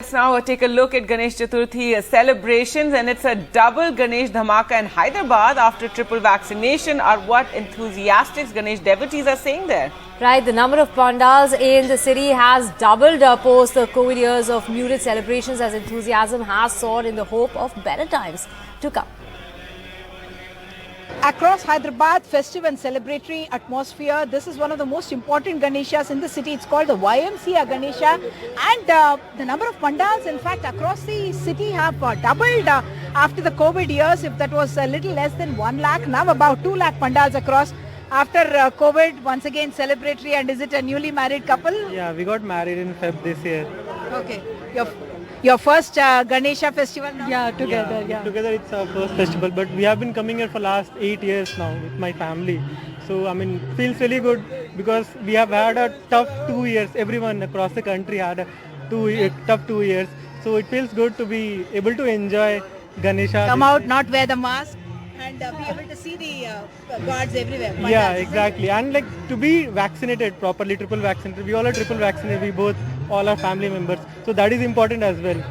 let's now take a look at Ganesh Chaturthi celebrations, and it's a double Ganesh Dhamaka in Hyderabad after triple vaccination are what enthusiastic Ganesh devotees are saying there. Right, the number of pandals in the city has doubled post the COVID years of muted celebrations as enthusiasm has soared in the hope of better times to come. Across Hyderabad, festive and celebratory atmosphere. This is one of the most important Ganeshas in the city. It's called the YMCA Ganesha, and the number of pandals, in fact, across the city have doubled after the COVID years. If that was a little less than 1 lakh, now about 2 lakh pandals across. After COVID, once again celebratory. And is it a newly married couple? Yeah, we got married in Feb this year. Okay. Your first Ganesha festival now? Yeah, together it's our first festival, but we have been coming here for last 8 years now with my family. So I mean, feels really good because we have had a tough 2 years. Everyone across the country had a tough 2 years. So it feels good to be able to enjoy Ganesha. Come out, not wear the mask, and be able to see the gods everywhere. Yeah, exactly. And like to be vaccinated properly, triple vaccinated. We all are triple vaccinated. All our family members. So that is important as well.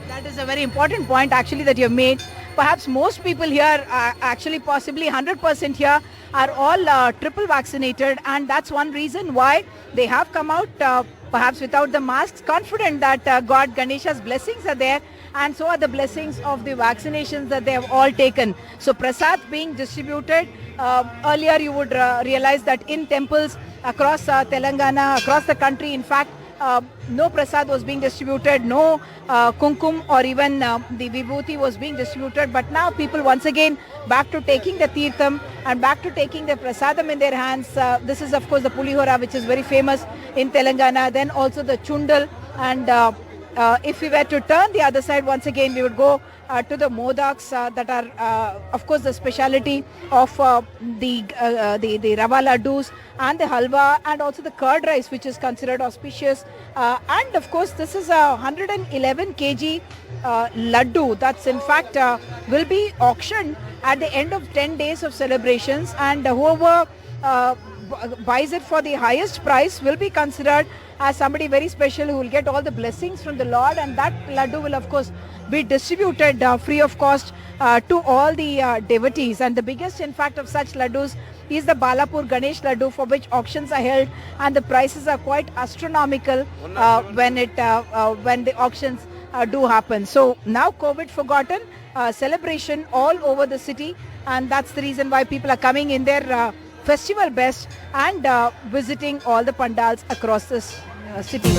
That is a very important point actually that you have made. Perhaps most people here, actually possibly 100% here, are all triple vaccinated, and that's one reason why they have come out perhaps without the masks, confident that God Ganesha's blessings are there, and so are the blessings of the vaccinations that they have all taken. So prasad being distributed, earlier you would realize that in temples across Telangana, across the country, in fact, no prasad was being distributed, no kumkum or even the vibhuti was being distributed. But now people once again back to taking the tirtham and back to taking the prasadam in their hands. This is of course the pulihora, which is very famous in Telangana. Then also the chundal, and if we were to turn the other side once again, we would go to the modaks that are of course the speciality of the rava laddus and the halwa, and also the curd rice, which is considered auspicious, and of course this is a 111 kg laddu that's in fact will be auctioned at the end of 10 days of celebrations, and whoever buys it for the highest price will be considered as somebody very special who will get all the blessings from the Lord, and that laddu will of course be distributed free of cost to all the devotees. And the biggest in fact of such laddus is the Balapur Ganesh laddu, for which auctions are held, and the prices are quite astronomical when the auctions do happen. So now COVID forgotten, celebration all over the city, and that's the reason why people are coming in their festival best and visiting all the pandals across this city.